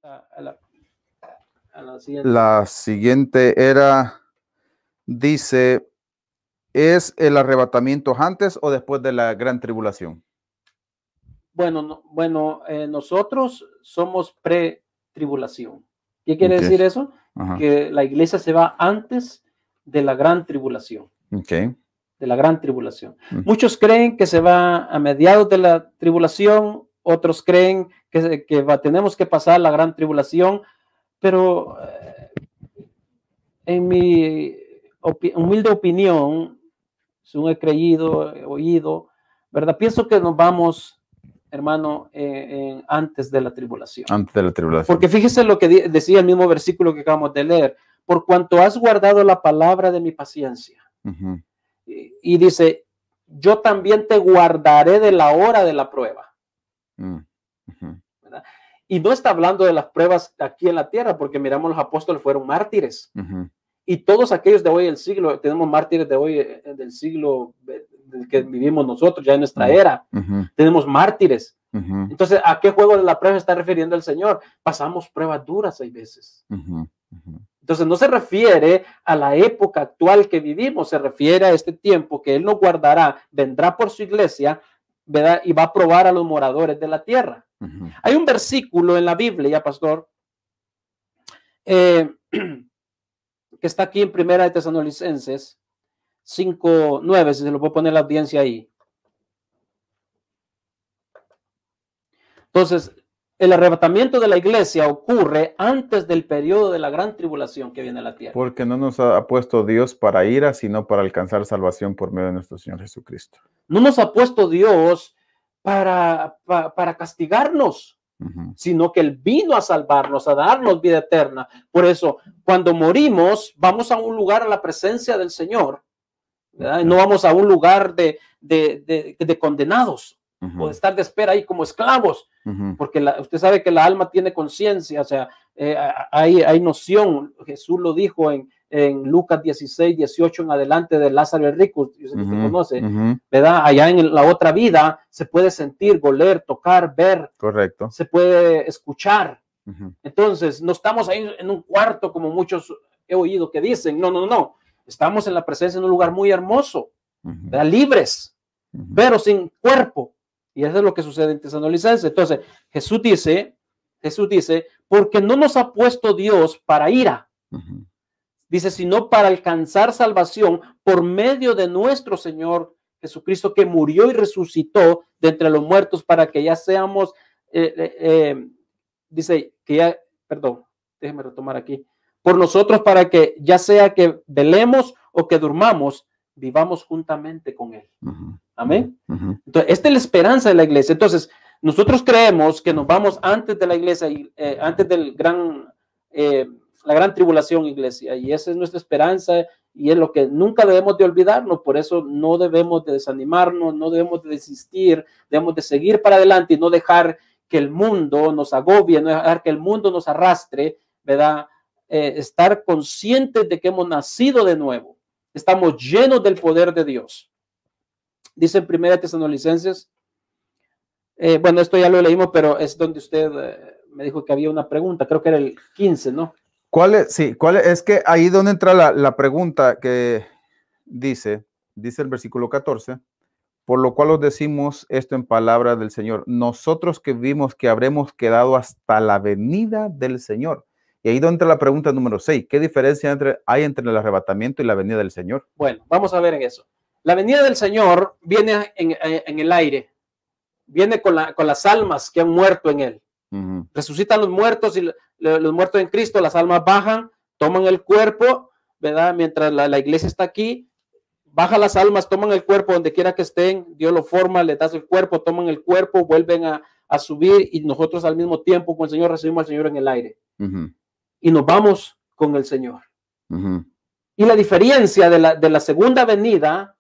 a la, a la siguiente. La siguiente era, dice, ¿es el arrebatamiento antes o después de la gran tribulación? Bueno, nosotros somos pre-tribulación. ¿Qué quiere Ok. decir eso? Ajá. Que la iglesia se va antes de la gran tribulación. Ok. De la gran tribulación. Mm. Muchos creen que se va a mediados de la tribulación, otros creen que tenemos que pasar la gran tribulación, pero en mi humilde opinión, según he creído, he oído, ¿verdad? Pienso que nos vamos, hermano, antes de la tribulación. Antes de la tribulación. Porque fíjese lo que decía el mismo versículo que acabamos de leer. Por cuanto has guardado la palabra de mi paciencia. Uh-huh. Y dice, yo también te guardaré de la hora de la prueba. Uh-huh. ¿Verdad? Y no está hablando de las pruebas aquí en la tierra, porque miramos, los apóstoles fueron mártires. Uh-huh. Y todos aquellos de hoy del siglo, tenemos mártires de hoy del siglo que vivimos nosotros, ya en nuestra era. Uh-huh. Tenemos mártires. Uh-huh. Entonces, ¿a qué juego de la prueba está refiriendo el Señor? Pasamos pruebas duras hay veces. Uh-huh. Uh-huh. Entonces, no se refiere a la época actual que vivimos, se refiere a este tiempo que Él nos guardará, vendrá por su iglesia, ¿verdad? Y va a probar a los moradores de la tierra. Uh-huh. Hay un versículo en la Biblia, pastor, que está aquí en Primera de Tesalonicenses 5:9, si se lo puedo poner la audiencia ahí. Entonces, el arrebatamiento de la iglesia ocurre antes del periodo de la gran tribulación que viene a la tierra. Porque no nos ha puesto Dios para ira, sino para alcanzar salvación por medio de nuestro Señor Jesucristo. No nos ha puesto Dios para castigarnos, Uh-huh. sino que Él vino a salvarnos, a darnos vida eterna. Por eso, cuando morimos, vamos a un lugar, a la presencia del Señor, ¿verdad? Okay. No vamos a un lugar de condenados, Uh-huh. o de estar de espera ahí como esclavos, Uh-huh. porque usted sabe que la alma tiene conciencia, o sea, hay noción. Jesús lo dijo en Lucas 16:18 en adelante, de Lázaro el rico, yo sé que usted conoce, Uh-huh. ¿verdad? Allá en la otra vida se puede sentir, oler, tocar, ver. Correcto. Se puede escuchar. Uh-huh. Entonces, no estamos ahí en un cuarto como muchos he oído que dicen. No. Estamos en la presencia de un lugar muy hermoso, Uh-huh. libres, Uh-huh. pero sin cuerpo. Y eso es lo que sucede en Tesalonicenses. Entonces, Jesús dice, porque no nos ha puesto Dios para ira. Uh-huh. Dice, sino para alcanzar salvación por medio de nuestro Señor Jesucristo, que murió y resucitó de entre los muertos, para que ya seamos, dice que ya, perdón, déjeme retomar aquí, por nosotros, para que ya sea que velemos o que durmamos, vivamos juntamente con Él. Uh-huh. Amén. Uh-huh. Entonces, esta es la esperanza de la iglesia. Entonces, nosotros creemos que nos vamos antes de la iglesia, antes del la gran tribulación, iglesia, y esa es nuestra esperanza, y es lo que nunca debemos de olvidarnos. Por eso no debemos de desanimarnos, no debemos de desistir, debemos de seguir para adelante y no dejar que el mundo nos agobie, no dejar que el mundo nos arrastre, ¿verdad? Estar conscientes de que hemos nacido de nuevo, estamos llenos del poder de Dios. Dice en Primera Tesalonicenses, bueno, esto ya lo leímos, pero es donde usted me dijo que había una pregunta, creo que era el 15, ¿no? ¿Cuál es? Sí, ¿cuál es? Es que ahí donde entra la pregunta que dice el versículo 14, por lo cual os decimos esto en palabra del Señor, nosotros que vimos que habremos quedado hasta la venida del Señor. Y ahí donde entra la pregunta número 6, ¿qué diferencia hay entre el arrebatamiento y la venida del Señor? Bueno, vamos a ver en eso. La venida del Señor viene en el aire, viene con las almas que han muerto en Él. Uh-huh. Resucitan los muertos, y los muertos en Cristo, las almas bajan, toman el cuerpo, ¿verdad? Mientras la iglesia está aquí, bajan las almas, toman el cuerpo donde quiera que estén, Dios lo forma, les da el cuerpo, toman el cuerpo, vuelven a subir, y nosotros al mismo tiempo con el Señor recibimos al Señor en el aire. Uh-huh. Y nos vamos con el Señor. Uh-huh. Y la diferencia de la segunda venida,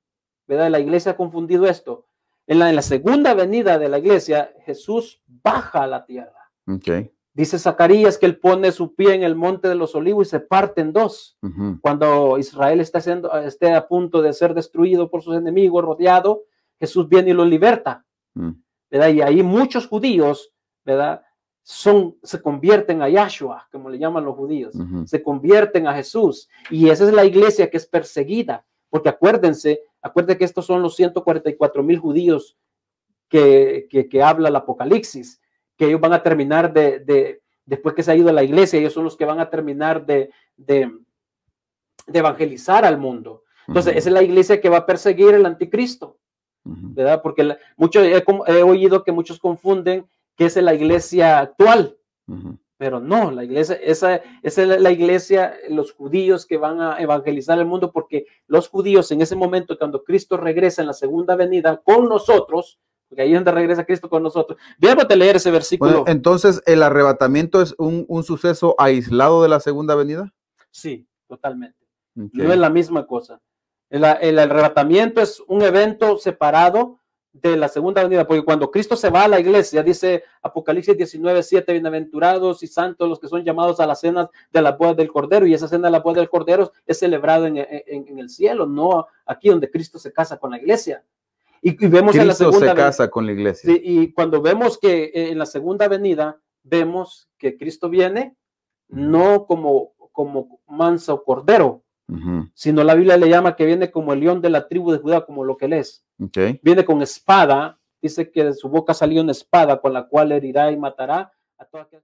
¿verdad? La iglesia ha confundido esto. En la segunda venida de la iglesia, Jesús baja a la tierra. Okay. Dice Zacarías que Él pone su pie en el monte de los olivos y se parte en dos. Uh-huh. Cuando Israel esté a punto de ser destruido por sus enemigos, rodeado, Jesús viene y lo liberta. Uh-huh. ¿Verdad? Y ahí muchos judíos, ¿verdad? se convierten a Yahshua, como le llaman los judíos, Ujú. se convierten a Jesús. Y esa es la iglesia que es perseguida, porque acuérdense que estos son los 144,000 judíos que habla el Apocalipsis, que ellos van a terminar después que se ha ido la iglesia, ellos son los que van a terminar de evangelizar al mundo. Entonces, esa es la iglesia que va a perseguir el anticristo, ¿verdad? Porque he oído que muchos confunden que esa es la iglesia actual, pero no, la iglesia, esa es la iglesia, los judíos que van a evangelizar el mundo, porque los judíos en ese momento, cuando Cristo regresa en la segunda venida con nosotros, porque ahí es donde regresa Cristo con nosotros. Déjame leer ese versículo. Bueno, entonces, ¿el arrebatamiento es un suceso aislado de la segunda venida? Sí, totalmente. Okay. No es la misma cosa. El arrebatamiento es un evento separado de la segunda venida, porque cuando Cristo se va a la iglesia, dice Apocalipsis 19:7, bienaventurados y santos los que son llamados a las cenas de la boda del Cordero, y esa cena de la boda del Cordero es celebrada en el cielo, no aquí donde Cristo se casa con la iglesia. Y vemos Cristo en la segunda se casa con la iglesia. Sí, y cuando vemos que en la segunda venida, vemos que Cristo viene no como manso cordero, sino la Biblia le llama que viene como el león de la tribu de Judá, como lo que él es. Okay. Viene con espada, dice que de su boca salió una espada con la cual herirá y matará a toda aquella